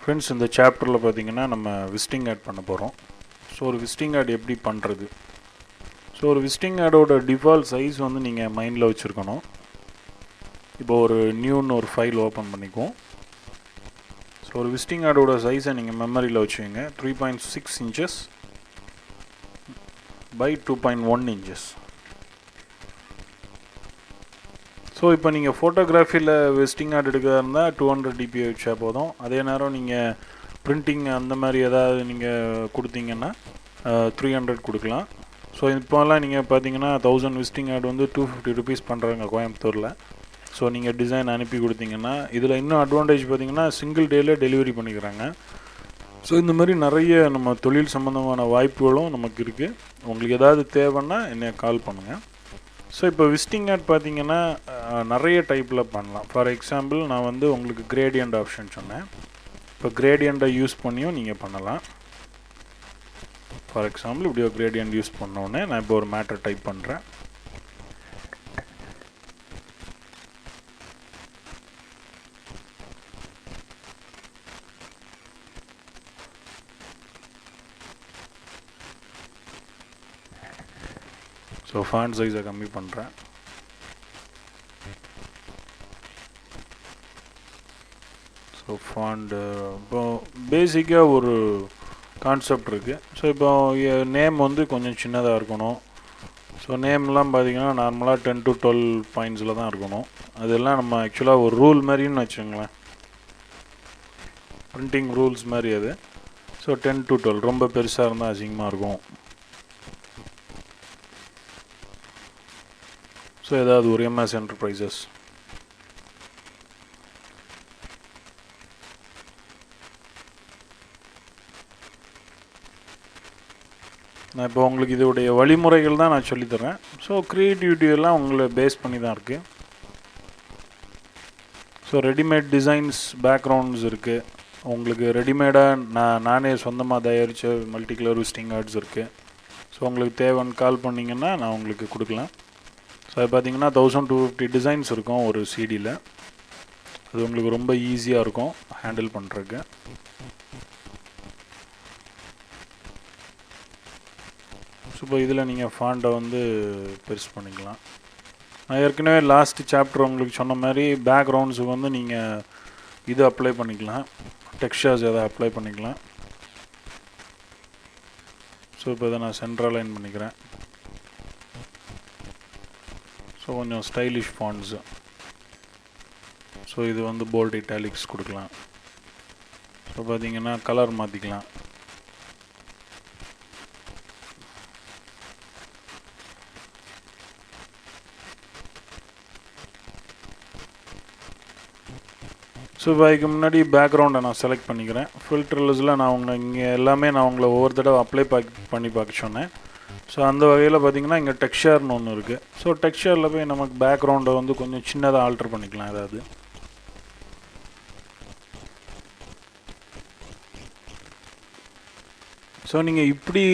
Friends இந்த சாப்டரில் பார்த்தீங்கன்னா நம்ம விசிட்டிங் ஆட் பண்ண போகிறோம். ஸோ ஒரு விசிட்டிங் ஆட் எப்படி பண்ணுறது? ஸோ ஒரு விசிட்டிங் ஆடோட டிஃபால்ட் சைஸ் வந்து நீங்கள் மைண்டில் வச்சுருக்கணும். இப்போ ஒரு நியூன்னு ஒரு ஃபைல் ஓப்பன் பண்ணிக்குவோம். ஸோ ஒரு விசிட்டிங் ஆடோட சைஸை நீங்கள் மெமரியில் வச்சுக்கோங்க. 3.6 inches by 2.1 inches. ஸோ இப்போ நீங்கள் ஃபோட்டோகிராஃபியில் விசிட்டிங் ஆட் எடுக்கிறதா இருந்தால் 200 dpi வச்சா போதும். அதே நேரம் நீங்கள் பிரிண்டிங் அந்த மாதிரி ஏதாவது நீங்கள் கொடுத்தீங்கன்னா 300 கொடுக்கலாம். ஸோ இப்போலாம் நீங்கள் பார்த்தீங்கன்னா 1000 விசிட்டிங் ஆட் வந்து 250 rupees பண்ணுறாங்க கோயம்புத்தூரில். ஸோ நீங்கள் டிசைன் அனுப்பி கொடுத்தீங்கன்னா இதில் இன்னும் அட்வான்டேஜ் பார்த்தீங்கன்னா சிங்கிள் டேயில் டெலிவரி பண்ணிக்கிறாங்க. ஸோ இந்த மாதிரி நிறைய நம்ம தொழில் சம்மந்தமான வாய்ப்புகளும் நமக்கு இருக்குது. உங்களுக்கு ஏதாவது தேவைன்னா என்னை கால் பண்ணுங்கள். ஸோ இப்போ விசிட்டிங் ஆட் பார்த்தீங்கன்னா நிறைய டைப்பில் பண்ணலாம். ஃபார் எக்ஸாம்பிள் நான் வந்து உங்களுக்கு கிரேடியண்ட் ஆப்ஷன் சொன்னேன். இப்போ கிரேடியண்ட்டை யூஸ் பண்ணியும் நீங்கள் பண்ணலாம். ஃபார் எக்ஸாம்பிள் இப்படி ஒரு கிரேடியண்ட் யூஸ் பண்ணோடனே நான் இப்போ ஒரு மேட்டர் டைப் பண்ணுறேன். ஸோ ஃபாண்ட் சைஸை கம்மி பண்ணுறேன். ஸோ ஃபாண்டு இப்போ பேசிக்காக ஒரு கான்செப்ட் இருக்குது. ஸோ இப்போ நேம் வந்து கொஞ்சம் சின்னதாக இருக்கணும். ஸோ நேம்லாம் பார்த்திங்கன்னா நார்மலாக 10 to 12 பாயிண்ட்ஸில் தான் இருக்கணும். அதெல்லாம் நம்ம ஆக்சுவலாக ஒரு ரூல் மாதிரின்னு வச்சுங்களேன், பிரிண்டிங் ரூல்ஸ் மாதிரி அது. ஸோ 10 to 12 ரொம்ப பெருசாக இருந்தால் அசிங்கமாக இருக்கும். ஸோ ஏதாவது ஒரு எம்எஸ் என்டர்பிரைசஸ், நான் இப்போ உங்களுக்கு இதோடைய வழிமுறைகள் தான் நான் சொல்லித்தரேன். ஸோ க்ரியேட்டிவிட்டி எல்லாம் உங்களை பேஸ் பண்ணி தான் இருக்குது. ஸோ ரெடிமேட் டிசைன்ஸ் பேக்ரவுண்ட்ஸ் இருக்குது. உங்களுக்கு ரெடிமேடாக நானே சொந்தமாக தயாரித்த மல்டி கலர் விசிட்டிங் ஆர்ட்ஸ் இருக்குது. ஸோ உங்களுக்கு தேவைன்னு கால் பண்ணிங்கன்னா நான் உங்களுக்கு கொடுக்கலாம். ஸோ அது பார்த்தீங்கன்னா 1250 டிசைன்ஸ் இருக்கும் ஒரு சிடியில். அது உங்களுக்கு ரொம்ப ஈஸியாக இருக்கும் ஹேண்டில் பண்ணுறதுக்கு. ஸோ இப்போ இதில் நீங்கள் ஃபாண்டை வந்து பெருசு பண்ணிக்கலாம். நான் ஏற்கனவே லாஸ்ட் சாப்டர் உங்களுக்கு சொன்ன மாதிரி பேக்ரவுண்ட்ஸுக்கு வந்து நீங்கள் இது அப்ளை பண்ணிக்கலாம், டெக்ஸ்சர்ஸ் எதாவது அப்ளை பண்ணிக்கலாம். ஸோ இப்போ இதை நான் சென்டர் அலைன் பண்ணிக்கிறேன். ஸோ கொஞ்சம் ஸ்டைலிஷ் ஃபாண்ட்ஸு. ஸோ இது வந்து போல்ட் இட்டாலிக்ஸ் கொடுக்கலாம். ஸோ பார்த்தீங்கன்னா கலர் மாற்றிக்கலாம். ஸோ இப்போ அதுக்கு முன்னாடி பேக்ரவுண்டை நான் செலக்ட் பண்ணிக்கிறேன். ஃபில்டர்ஸில் நான் இங்கே எல்லாமே நான் உங்களை ஒவ்வொரு தடவை அப்ளை பண்ணி பார்க்க சொன்னேன். ஸோ அந்த வகையில் பார்த்திங்கன்னா இங்கே டெக்ஸ்சர்னு ஒன்று இருக்குது. ஸோ டெக்ஸ்சரில் போய் நமக்கு பேக்ரவுண்டை வந்து கொஞ்சம் சின்னதாக ஆல்ட்ரு பண்ணிக்கலாம் ஏதாவது. ஸோ நீங்கள் இப்படி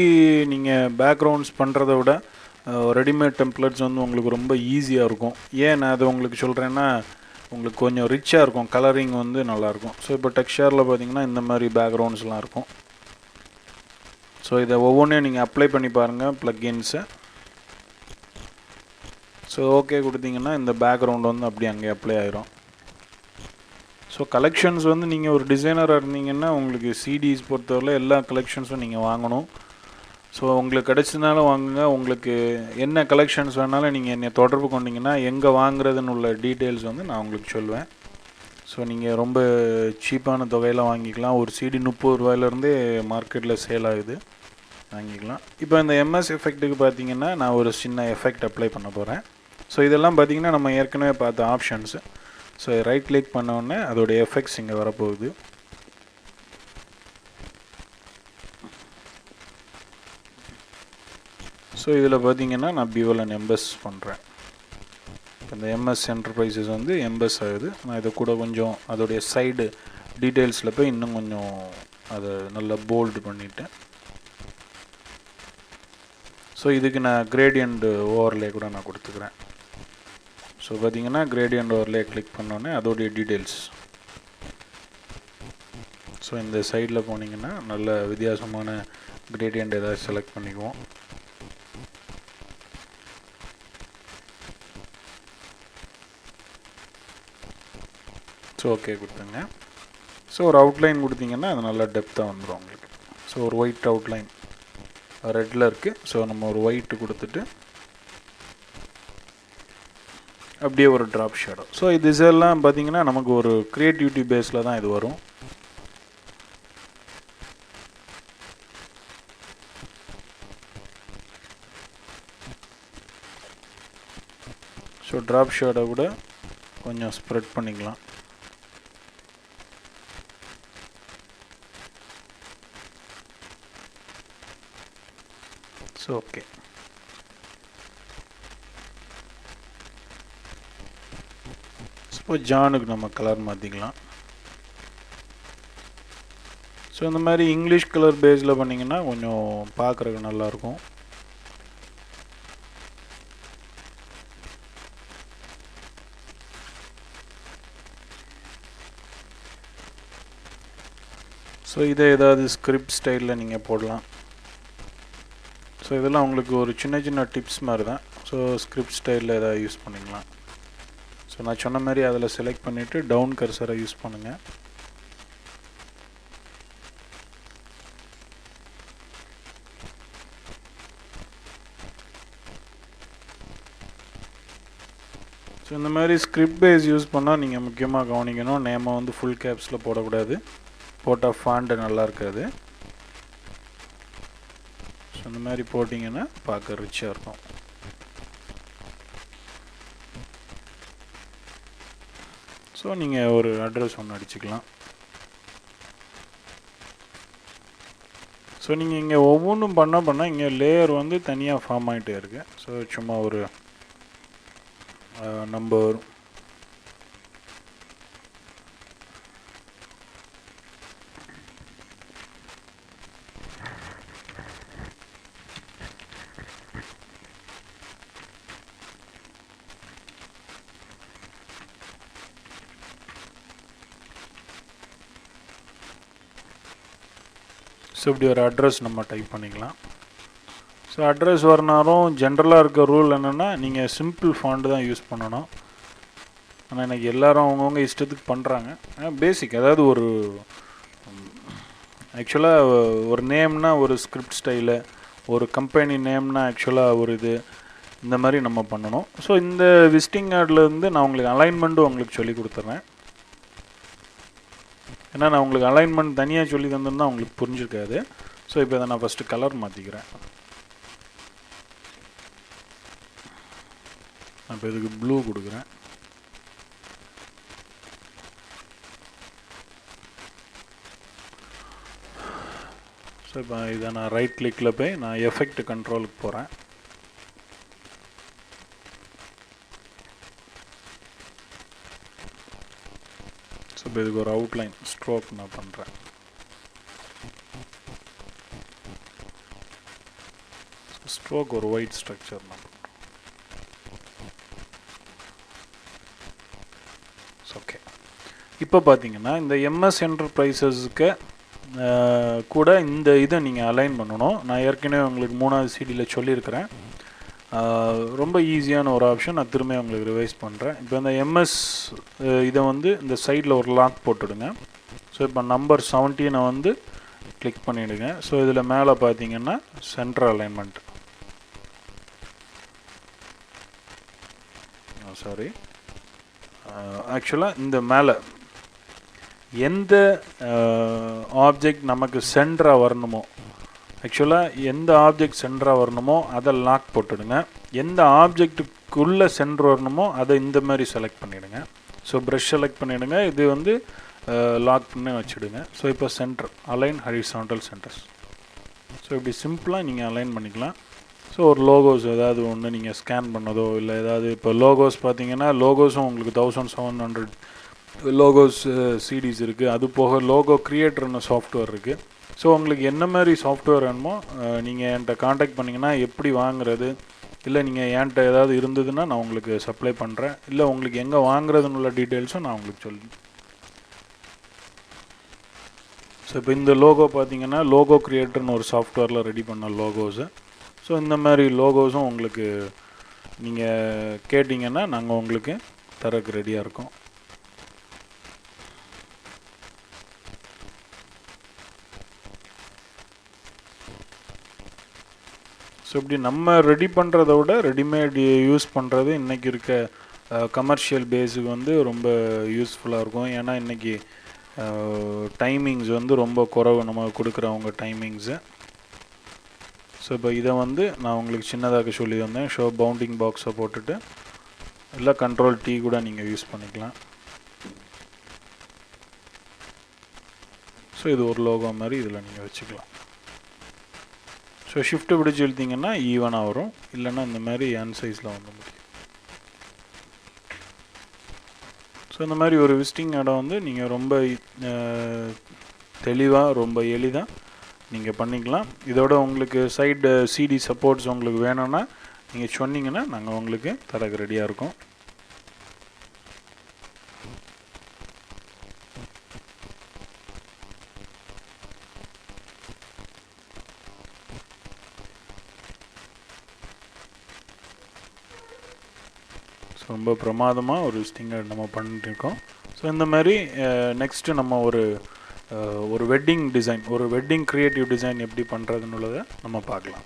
நீங்கள் பேக்ரவுண்ட்ஸ் பண்ணுறத விட ரெடிமேட் டெம்ப்ளேட்ஸ் வந்து உங்களுக்கு ரொம்ப ஈஸியாக இருக்கும். ஏன் நான் அதை உங்களுக்கு சொல்கிறேன்னா உங்களுக்கு கொஞ்சம் ரிச்சாக இருக்கும், கலரிங் வந்து நல்லாயிருக்கும். ஸோ இப்போ டெக்ஸ்சரில் பார்த்திங்கன்னா இந்த மாதிரி பேக்ரவுண்ட்ஸ்லாம் இருக்கும். ஸோ இதை ஒவ்வொன்றையும் நீங்கள் அப்ளை பண்ணி பாருங்கள் ப்ளக்கின்ஸை. ஸோ ஓகே கொடுத்தீங்கன்னா இந்த பேக்ரவுண்ட் வந்து அப்படி அங்கே அப்ளை ஆகிரும். ஸோ கலெக்ஷன்ஸ் வந்து நீங்கள் ஒரு டிசைனராக இருந்தீங்கன்னா உங்களுக்கு சிடிஸ் பொறுத்தவரை எல்லா கலெக்ஷன்ஸும் நீங்கள் வாங்கணும். ஸோ உங்களுக்கு கிடச்சதுனாலும் வாங்குங்க. உங்களுக்கு என்ன கலெக்ஷன்ஸ் வேணாலும் நீங்கள் என்னை தொடர்பு கொண்டீங்கன்னா எங்கே வாங்குறதுன்னு உள்ள டீட்டெயில்ஸ் வந்து நான் உங்களுக்கு சொல்லுவேன். ஸோ நீங்கள் ரொம்ப சீப்பான தொகையில் வாங்கிக்கலாம். ஒரு சிடி 30 ரூபாயிலேருந்தே மார்க்கெட்டில் சேல் ஆகுது, வாங்கிக்கலாம். இப்போ இந்த எம்எஸ் எஃபெக்ட்டுக்கு பார்த்தீங்கன்னா நான் ஒரு சின்ன எஃபெக்ட் அப்ளை பண்ண போகிறேன். ஸோ இதெல்லாம் பார்த்தீங்கன்னா நம்ம ஏற்கனவே பார்த்த ஆப்ஷன்ஸு. ஸோ ரைட் கிளிக் பண்ணோடனே அதோடைய எஃபெக்ட்ஸ் இங்கே வரப்போகுது. ஸோ இதில் பார்த்தீங்கன்னா நான் பியூஎல்என் எம்பஸ் பண்ணுறேன். இந்த எம்எஸ் என்டர்பிரைசஸ் வந்து எம்பஸ் ஆகுது. நான் இதை கூட கொஞ்சம் அதோடைய சைடு டீட்டெயில்ஸில் போய் இன்னும் கொஞ்சம் அதை நல்லா போல்டு பண்ணிவிட்டேன். ஸோ இதுக்கு நான் கிரேடியண்ட் ஓவர்லே கூட நான் கொடுத்துக்கிறேன். ஸோ பார்த்தீங்கன்னா கிரேடியண்ட் ஓவர்லே கிளிக் பண்ணோன்னே அதோடைய டீட்டெயில்ஸ் ஸோ இந்த சைடில் போனீங்கன்னா நல்ல வித்தியாசமான கிரேடியன்ட் ஏதாவது செலக்ட் பண்ணிக்குவோம். ஸோ ஓகே கொடுத்துங்க. ஸோ ஒரு அவுட்லைன் கொடுத்தீங்கன்னா அது நல்லா டெப்த்தாக வந்துடும் உங்களுக்கு. ஸோ ஒரு ஒயிட் அவுட்லைன் ரெட்டில் இருக்குது. ஸோ நம்ம ஒரு ஒயிட்டு கொடுத்துட்டு அப்படியே ஒரு ட்ராப் ஷேடோ. ஸோ இதெல்லாம் பார்த்தீங்கன்னா நமக்கு ஒரு க்ரியேட்டிவிட்டி பேஸில் தான் இது வரும். ஸோ ட்ராப் ஷேடோ கூட கொஞ்சம் ஸ்ப்ரெட் பண்ணிக்கலாம். So okay. இப்போ ஜானுக்கு நம்ம கலர் மாற்றிக்கலாம். ஸோ இந்த மாதிரி இங்கிலீஷ் கலர் பேஸில் பண்ணிங்கன்னா கொஞ்சம் பார்க்குறதுக்கு நல்லாயிருக்கும். ஸோ இதை ஏதாவது ஸ்கிரிப்ட் ஸ்டைலில் நீங்கள் போடலாம். ஸோ இதெல்லாம் உங்களுக்கு ஒரு சின்ன சின்ன டிப்ஸ் மாதிரி தான். ஸோ ஸ்கிரிப்ட் ஸ்டைலில் ஏதாவது யூஸ் பண்ணிக்கலாம். ஸோ நான் சொன்ன மாதிரி அதில் செலக்ட் பண்ணிவிட்டு டவுன் கர்சரை யூஸ் பண்ணுங்கள். ஸோ இந்த மாதிரி ஸ்கிரிப்ட் பேஸ் யூஸ் பண்ணால் நீங்கள் முக்கியமாக கவனிக்கணும், நேமை வந்து ஃபுல் கேப்ஸில் போடக்கூடாது. போட்டால் ஃபாண்ட்டு நல்லா இருக்காது. ஸோ இந்த மாதிரி போட்டிங்கன்னா பார்க்க ரிச்சாக இருக்கும். ஸோ நீங்கள் ஒரு அட்ரஸ் ஒன்று அடிச்சுக்கலாம். ஸோ நீங்கள் இங்கே ஒவ்வொன்றும் பண்ண இங்கே லேயர் வந்து தனியாக ஃபார்ம் ஆகிட்டே இருக்குது. ஸோ சும்மா ஒரு நம்பர், ஸோ இப்படி ஒரு அட்ரஸ் நம்ம டைப் பண்ணிக்கலாம். ஸோ அட்ரஸ் வரனாலும் ஜென்ரலாக இருக்க ரூல் என்னென்னா நீங்கள் சிம்பிள் ஃபாண்ட் தான் யூஸ் பண்ணணும். ஆனால் எனக்கு எல்லோரும் அவங்கவுங்க இஷ்டத்துக்கு பண்ணுறாங்க. பேசிக் அதாவது ஒரு ஆக்சுவலாக ஒரு நேம்னா ஒரு ஸ்கிரிப்ட் ஸ்டைலு, ஒரு கம்பெனி நேம்னா ஆக்சுவலாக ஒரு இது, இந்த மாதிரி நம்ம பண்ணணும். ஸோ இந்த விசிட்டிங் கார்டில் நான் உங்களுக்கு அலைன்மெண்ட்டும் உங்களுக்கு சொல்லி கொடுத்துட்றேன். ஏன்னா நான் உங்களுக்கு அலைன்மெண்ட் தனியாக சொல்லி தந்திருந்தா உங்களுக்கு புரிஞ்சிருக்காது. ஸோ இப்போ இதை நான் ஃபஸ்ட்டு கலர் மாற்றிக்கிறேன். நான் இப்போ இதுக்கு ப்ளூ கொடுக்குறேன். ஸோ இப்போ இதை நான் ரைட் கிளிக்கில் போய் நான் எஃபெக்ட் கண்ட்ரோலுக்கு போகிறேன். ஸோ இப்போ இதுக்கு ஒரு அவுட்லைன் ஸ்ட்ரோக் நான் பண்ணுறேன். ஸ்ட்ரோக் ஒரு ஒயிட் ஸ்ட்ரக்சர் நான் பண்ணுறேன். ஓகே. இப்போ பார்த்தீங்கன்னா இந்த எம்எஸ் என்டர்பிரைசஸ்க்கு கூட இந்த இதை நீங்கள் அலைன் பண்ணணும். நான் ஏற்கனவே உங்களுக்கு 3வது சிடியில் சொல்லியிருக்கிறேன். ரொம்ப ஈஸியான ஒரு ஆப்ஷன். நான் திரும்ப உங்களுக்கு ரிவைஸ் பண்ணுறேன். இப்போ இந்த எம்எஸ் இதை வந்து இந்த சைடில் ஒரு லாக் போட்டுடுங்க. ஸோ இப்போ நம்பர் 17 வந்து கிளிக் பண்ணிவிடுங்க. ஸோ இதில் மேலே பார்த்தீங்கன்னா சென்டர் அலைன்மெண்ட், சாரி ஆக்சுவலாக இந்த மேலே எந்த ஆப்ஜெக்ட் நமக்கு சென்டராக வரணுமோ, ஆக்சுவலாக எந்த ஆப்ஜெக்ட் சென்டராக வரணுமோ அதை லாக் போட்டுடுங்க. எந்த ஆப்ஜெக்ட்டுக்குள்ளே சென்டர் வரணுமோ அதை இந்த மாதிரி செலக்ட் பண்ணிவிடுங்க. ஸோ ப்ரஷ் செலக்ட் பண்ணிவிடுங்க. இது வந்து லாக் பண்ணி வச்சுடுங்க. ஸோ இப்போ center align horizontal centers. So இப்படி சிம்பிளாக நீங்கள் அலைன் பண்ணிக்கலாம். ஸோ ஒரு லோகோஸ் ஏதாவது ஒன்று நீங்கள் ஸ்கேன் பண்ணதோ இல்லை ஏதாவது, இப்போ லோகோஸ் பார்த்தீங்கன்னா லோகோஸும் உங்களுக்கு 1700 லோகோஸ் சிடிஸ் இருக்குது. அது போக லோகோ க்ரியேட்டர்னு சாஃப்ட்வேர் இருக்குது. ஸோ உங்களுக்கு என்ன மாதிரி சாஃப்ட்வேர் வேணுமோ நீங்கள் என்கிட்ட காண்டாக்ட் பண்ணிங்கன்னா எப்படி வாங்குறது, இல்லை நீங்கள் என்கிட்ட ஏதாவது இருந்ததுன்னா நான் உங்களுக்கு சப்ளை பண்ணுறேன். இல்லை உங்களுக்கு எங்கே வாங்குறதுன்னு உள்ள டீட்டெயில்ஸும் நான் உங்களுக்கு ஸோ இப்போ இந்த லோகோ பார்த்தீங்கன்னா லோகோ க்ரியேட்டர்னு ஒரு சாஃப்ட்வேரில் ரெடி பண்ண லோகோஸு. ஸோ இந்த மாதிரி லோகோஸும் உங்களுக்கு நீங்கள் கேட்டிங்கன்னா நாங்கள் உங்களுக்கு தரக்கு ரெடியாக இருக்கோம். ஸோ இப்படி நம்ம ரெடி பண்ணுறத விட ரெடிமேட் யூஸ் பண்ணுறது இன்றைக்கி இருக்க கமர்ஷியல் பேஸுக்கு வந்து ரொம்ப யூஸ்ஃபுல்லாக இருக்கும். ஏன்னா இன்றைக்கி டைமிங்ஸ் வந்து ரொம்ப குறைவு நம்ம கொடுக்குறவங்க டைமிங்ஸு. ஸோ இப்போ இதை வந்து நான் உங்களுக்கு சின்னதாக சொல்லி வந்தேன். ஷோ பவுண்டிங் பாக்ஸை போட்டுட்டு இல்லை கண்ட்ரோல் T கூட நீங்கள் யூஸ் பண்ணிக்கலாம். ஸோ இது ஒரு லோகோ மாதிரி இதில் நீங்கள் வச்சுக்கலாம். ஸோ ஷிஃப்ட்டு பிடிச்சி இழுத்திங்கன்னா ஈவனாக வரும், இல்லைன்னா இந்த மாதிரி என் சைஸில் வந்து முடியும். ஸோ இந்த மாதிரி ஒரு விசிட்டிங் இடம் வந்து நீங்கள் ரொம்ப தெளிவாக ரொம்ப எளிதாக நீங்கள் பண்ணிக்கலாம். இதோட உங்களுக்கு சைடு சிடி சப்போர்ட்ஸ் உங்களுக்கு வேணும்னா நீங்கள் சொன்னீங்கன்னா நாங்கள் உங்களுக்கு தரக்கு ரெடியாக இருக்கோம். ரொம்ப பிரமாதமாக ஒரு விசிட்டிங் கார்டு நம்ம பண்ணிட்டுருக்கோம். ஸோ இந்த மாதிரி நெக்ஸ்ட்டு நம்ம ஒரு வெட்டிங் டிசைன், ஒரு வெட்டிங் க்ரியேட்டிவ் டிசைன் எப்படி பண்ணுறதுன்னு உள்ளதை நம்ம பார்க்கலாம்.